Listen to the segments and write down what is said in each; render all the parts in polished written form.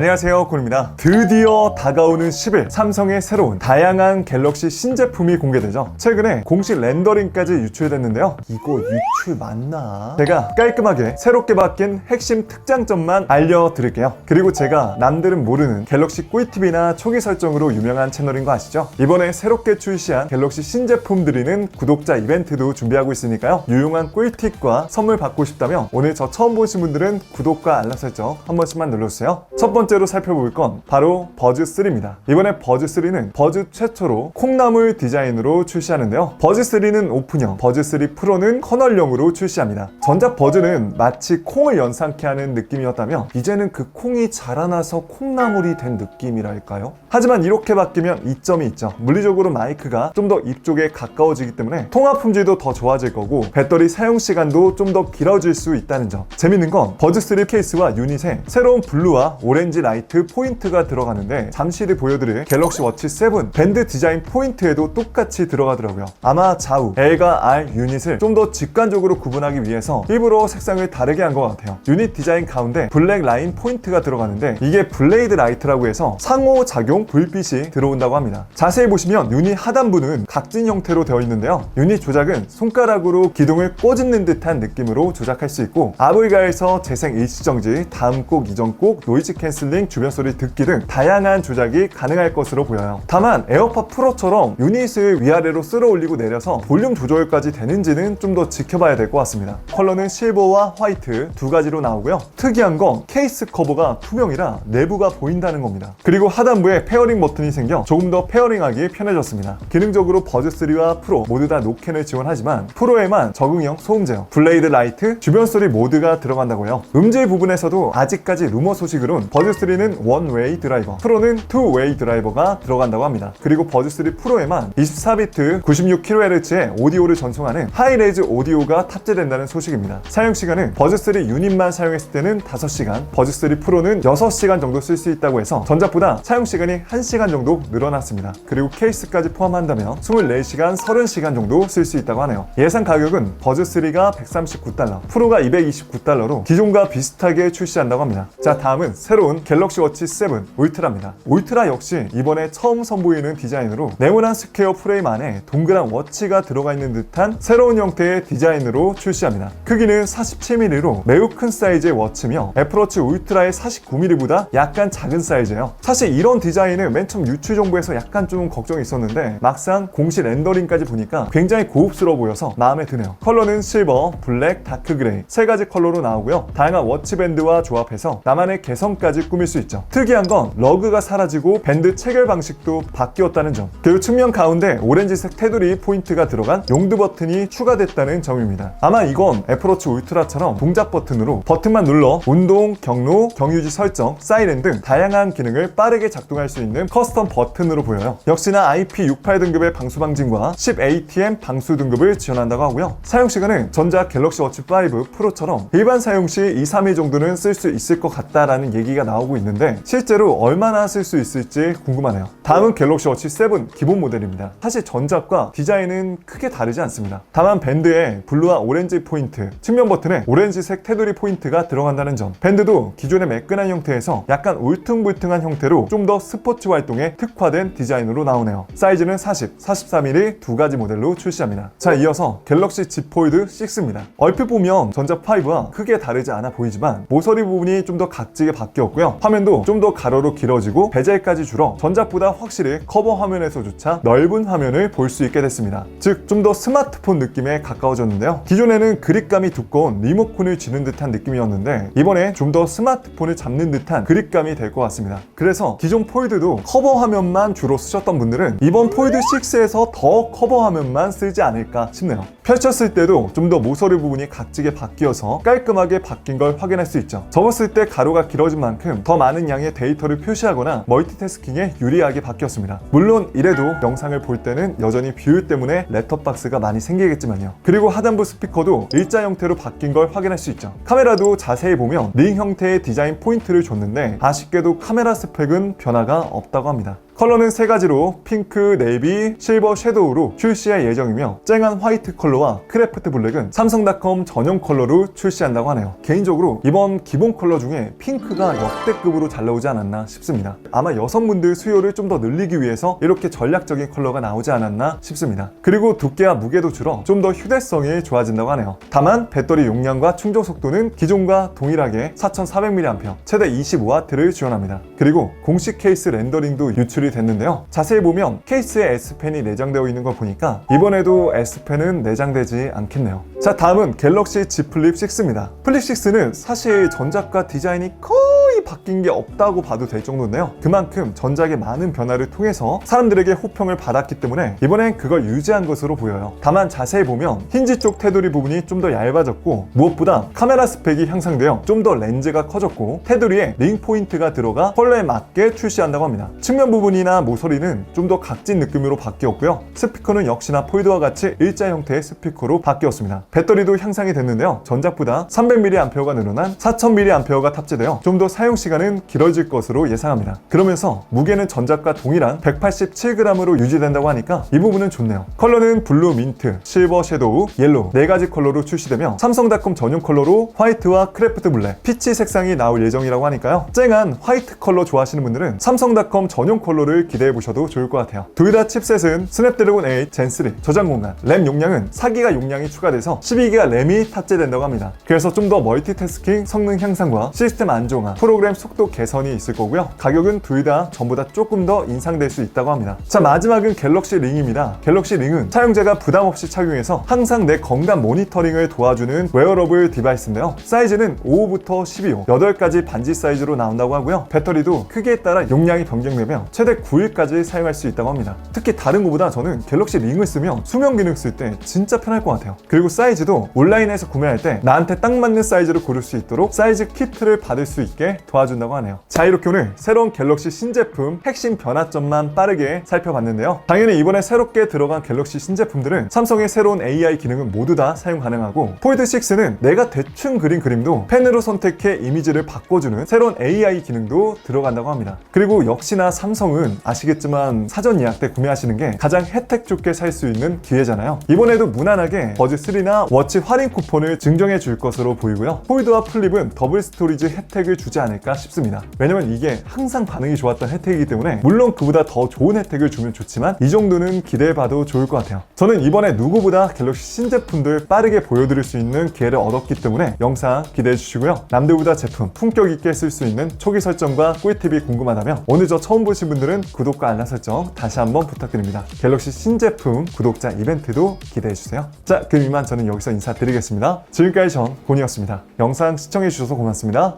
안녕하세요, 곤입니다. 드디어 다가오는 10일 삼성의 새로운 다양한 갤럭시 신제품이 공개되죠. 최근에 공식 렌더링까지 유출됐는데요. 이거 유출 맞나? 제가 깔끔하게 새롭게 바뀐 핵심 특장점만 알려드릴게요. 그리고 제가 남들은 모르는 갤럭시 꿀팁이나 초기 설정으로 유명한 채널인 거 아시죠? 이번에 새롭게 출시한 갤럭시 신제품 드리는 구독자 이벤트도 준비하고 있으니까요. 유용한 꿀팁과 선물 받고 싶다면 오늘 저 처음 보신 분들은 구독과 알람 설정 한 번씩만 눌러주세요. 첫 번째로 살펴볼 건 바로 버즈3입니다. 이번에 버즈3는 버즈 최초로 콩나물 디자인으로 출시하는데요. 버즈3는 오픈형, 버즈3 프로는 커널형으로 출시합니다. 전작 버즈는 마치 콩을 연상케 하는 느낌이었다면 이제는 그 콩이 자라나서 콩나물이 된 느낌이랄까요? 하지만 이렇게 바뀌면 이점이 있죠. 물리적으로 마이크가 좀 더 입 쪽에 가까워지기 때문에 통화 품질도 더 좋아질 거고 배터리 사용 시간도 좀 더 길어질 수 있다는 점. 재밌는 건 버즈3 케이스와 유닛에 새로운 블루와 오렌지 라이트 포인트가 들어가는데 잠시 뒤 보여드릴 갤럭시 워치 7 밴드 디자인 포인트에도 똑같이 들어가더라고요. 아마 좌우 L과 R 유닛을 좀 더 직관적으로 구분하기 위해서 일부러 색상을 다르게 한 것 같아요. 유닛 디자인 가운데 블랙 라인 포인트가 들어가는데 이게 블레이드 라이트라고 해서 상호작용 불빛이 들어온다고 합니다. 자세히 보시면 유닛 하단부는 각진 형태로 되어 있는데요. 유닛 조작은 손가락으로 기둥을 꼬집는 듯한 느낌으로 조작할 수 있고 아브이가에서 재생 일시정지, 다음 곡, 이전 곡, 노이즈 캔슬링, 주변 소리 듣기 등 다양한 조작이 가능할 것으로 보여요. 다만 에어팟 프로처럼 유닛을 위아래로 쓸어 올리고 내려서 볼륨 조절까지 되는지는 좀 더 지켜봐야 될 것 같습니다. 컬러는 실버와 화이트 두 가지로 나오고요. 특이한 건 케이스 커버가 투명이라 내부가 보인다는 겁니다. 그리고 하단부에 페어링 버튼이 생겨 조금 더 페어링하기 편해졌습니다. 기능적으로 버즈3와 프로 모두 다 노캔을 지원하지만 프로에만 적응형 소음 제어, 블레이드 라이트, 주변 소리 모드가 들어간다고요. 음질 부분에서도 아직까지 루머 소식으론 버즈3는 원웨이 드라이버, 프로는 투웨이 드라이버가 들어간다고 합니다. 그리고 버즈3 프로에만 24비트 96kHz의 오디오를 전송하는 하이레즈 오디오가 탑재된다는 소식입니다. 사용시간은 버즈3 유닛만 사용했을 때는 5시간, 버즈3 프로는 6시간 정도 쓸 수 있다고 해서 전작보다 사용시간이 1시간 정도 늘어났습니다. 그리고 케이스까지 포함한다면 24시간, 30시간 정도 쓸 수 있다고 하네요. 예상 가격은 버즈3가 $139, 프로가 $229로 기존과 비슷하게 출시한다고 합니다. 자, 다음은 새로운 갤럭시 워치 7 울트라입니다. 울트라 역시 이번에 처음 선보이는 디자인으로 네모난 스퀘어 프레임 안에 동그란 워치가 들어가 있는 듯한 새로운 형태의 디자인으로 출시합니다. 크기는 47mm로 매우 큰 사이즈의 워치며 애플워치 울트라의 49mm보다 약간 작은 사이즈예요. 사실 이런 디자인은 맨 처음 유출 정보에서 약간 좀 걱정이 있었는데 막상 공식 렌더링까지 보니까 굉장히 고급스러워 보여서 마음에 드네요. 컬러는 실버, 블랙, 다크 그레이 세 가지 컬러로 나오고요. 다양한 워치밴드와 조합해서 나만의 개성까지 꾸밀 수 있죠. 특이한 건 러그가 사라지고 밴드 체결 방식도 바뀌었다는 점. 그리고 측면 가운데 오렌지색 테두리 포인트가 들어간 용두 버튼이 추가됐다는 점입니다. 아마 이건 애플워치 울트라처럼 동작 버튼으로 버튼만 눌러 운동, 경로, 경유지 설정, 사이렌 등 다양한 기능을 빠르게 작동할 수 있는 커스텀 버튼으로 보여요. 역시나 IP68 등급의 방수 방진과 10ATM 방수 등급을 지원한다고 하고요. 사용시간은 전작 갤럭시 워치 5 프로처럼 일반 사용 시 2-3일 정도는 쓸 수 있을 것 같다라는 얘기가 나오고 있는데 실제로 얼마나 쓸 수 있을지 궁금하네요. 다음은 갤럭시 워치 7 기본 모델입니다. 사실 전작과 디자인은 크게 다르지 않습니다. 다만 밴드에 블루와 오렌지 포인트, 측면 버튼에 오렌지색 테두리 포인트가 들어간다는 점. 밴드도 기존의 매끈한 형태에서 약간 울퉁불퉁한 형태로 좀 더 스포츠 활동에 특화된 디자인으로 나오네요. 사이즈는 40, 43mm 두 가지 모델로 출시합니다. 자, 이어서 갤럭시 Z 폴드 6입니다. 얼핏 보면 전작 5와 크게 다르지 않아 보이지만 모서리 부분이 좀 더 각지게 바뀌었고요. 화면도 좀 더 가로로 길어지고 베젤까지 줄어 전작보다 확실히 커버 화면에서조차 넓은 화면을 볼 수 있게 됐습니다. 즉 좀 더 스마트폰 느낌에 가까워졌는데요. 기존에는 그립감이 두꺼운 리모컨을 쥐는 듯한 느낌이었는데 이번에 좀 더 스마트폰을 잡는 듯한 그립감이 될 것 같습니다. 그래서 기존 폴드도 커버 화면만 주로 쓰셨던 분들은 이번 폴드 6에서 더 커버 화면만 쓰지 않을까 싶네요. 펼쳤을 때도 좀 더 모서리 부분이 각지게 바뀌어서 깔끔하게 바뀐 걸 확인할 수 있죠. 접었을 때 가로가 길어진 만큼 더 많은 양의 데이터를 표시하거나 멀티태스킹에 유리하게 바뀌었습니다. 물론 이래도 영상을 볼 때는 여전히 비율 때문에 랩톱박스가 많이 생기겠지만요. 그리고 하단부 스피커도 일자 형태로 바뀐 걸 확인할 수 있죠. 카메라도 자세히 보면 링 형태의 디자인 포인트를 줬는데 아쉽게도 카메라 스펙은 변화가 없다고 합니다. 컬러는 세 가지로 핑크, 네이비, 실버 섀도우로 출시할 예정이며 쨍한 화이트 컬러와 크래프트 블랙은 삼성닷컴 전용 컬러로 출시한다고 하네요. 개인적으로 이번 기본 컬러 중에 핑크가 역대급으로 잘 나오지 않았나 싶습니다. 아마 여성분들 수요를 좀 더 늘리기 위해서 이렇게 전략적인 컬러가 나오지 않았나 싶습니다. 그리고 두께와 무게도 줄어 좀 더 휴대성이 좋아진다고 하네요. 다만 배터리 용량과 충전 속도는 기존과 동일하게 4400mAh, 최대 25W를 지원합니다. 그리고 공식 케이스 렌더링도 유출이 됐는데요. 자세히 보면 케이스에 S펜이 내장되어 있는 걸 보니까 이번에도 S펜은 내장되지 않겠네요. 자, 다음은 갤럭시 Z 플립 6입니다. 플립 6는 사실 전작과 디자인이 거의 바뀐 게 없다고 봐도 될 정도인데요. 그만큼 전작의 많은 변화를 통해서 사람들에게 호평을 받았기 때문에 이번엔 그걸 유지한 것으로 보여요. 다만 자세히 보면 힌지 쪽 테두리 부분이 좀 더 얇아졌고 무엇보다 카메라 스펙이 향상되어 좀 더 렌즈가 커졌고 테두리에 링 포인트가 들어가 컬러에 맞게 출시한다고 합니다. 측면 부분이나 모서리는 좀 더 각진 느낌으로 바뀌었고요. 스피커는 역시나 폴드와 같이 일자 형태의 스피커로 바뀌었습니다. 배터리도 향상이 됐는데요. 전작보다 300mAh가 늘어난 4000mAh가 탑재되어 좀 더 사용 시간은 길어질 것으로 예상합니다. 그러면서 무게는 전작과 동일한 187g으로 유지된다고 하니까 이 부분은 좋네요. 컬러는 블루 민트, 실버 섀도우, 옐로우 4가지 컬러로 출시되며 삼성닷컴 전용 컬러로 화이트와 크래프트 블랙, 피치 색상이 나올 예정이라고 하니까요. 쨍한 화이트 컬러 좋아하시는 분들은 삼성닷컴 전용 컬러를 기대해보셔도 좋을 것 같아요. 둘 다 칩셋은 스냅드래곤 8 젠3, 저장 공간, 램 용량은 4기가 용량이 추가돼서 12기가 램이 탑재된다고 합니다. 그래서 좀 더 멀티태스킹 성능 향상과 시스템 안정화, 프로그램 속도 개선이 있을 거고요. 가격은 둘 다 전부 다 조금 더 인상될 수 있다고 합니다. 자, 마지막은 갤럭시 링입니다. 갤럭시 링은 사용자가 부담 없이 착용해서 항상 내 건강 모니터링을 도와주는 웨어러블 디바이스인데요. 사이즈는 5호부터 12호, 8가지 반지 사이즈로 나온다고 하고요. 배터리도 크기에 따라 용량이 변경되며 최대 9일까지 사용할 수 있다고 합니다. 특히 다른 것보다 저는 갤럭시 링을 쓰면 수면 기능 쓸 때 진짜 편할 것 같아요. 그리고 사이즈도 온라인에서 구매할 때 나한테 딱 맞는 사이즈를 고를 수 있도록 사이즈 키트를 받을 수 있게 도와준다고 하네요. 자, 이렇게 오늘 새로운 갤럭시 신제품 핵심 변화점만 빠르게 살펴봤는데요. 당연히 이번에 새롭게 들어간 갤럭시 신제품들은 삼성의 새로운 AI 기능은 모두 다 사용 가능하고 폴드6는 내가 대충 그린 그림도 펜으로 선택해 이미지를 바꿔주는 새로운 AI 기능도 들어간다고 합니다. 그리고 역시나 삼성은 아시겠지만 사전 예약 때 구매하시는 게 가장 혜택 좋게 살 수 있는 기회잖아요. 이번에도 무난하게 버즈3나 워치 할인 쿠폰을 증정해 줄 것으로 보이고요. 폴드와 플립은 더블 스토리지 혜택을 주지 않을까 싶습니다. 왜냐면 이게 항상 반응이 좋았던 혜택이기 때문에 물론 그보다 더 좋은 혜택을 주면 좋지만 이 정도는 기대해봐도 좋을 것 같아요. 저는 이번에 누구보다 갤럭시 신제품들 빠르게 보여드릴 수 있는 기회를 얻었기 때문에 영상 기대해 주시고요. 남들보다 제품 품격 있게 쓸 수 있는 초기 설정과 꿀팁이 궁금하다면 오늘 저 처음 보신 분들은 구독과 알람 설정 다시 한번 부탁드립니다. 갤럭시 신제품 구독자 이벤트도 기대해 주세요. 자, 그럼 이만 저는 여기서 인사드리겠습니다. 지금까지 전 곤이었습니다. 영상 시청해 주셔서 고맙습니다.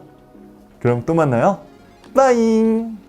그럼 또 만나요. 빠잉.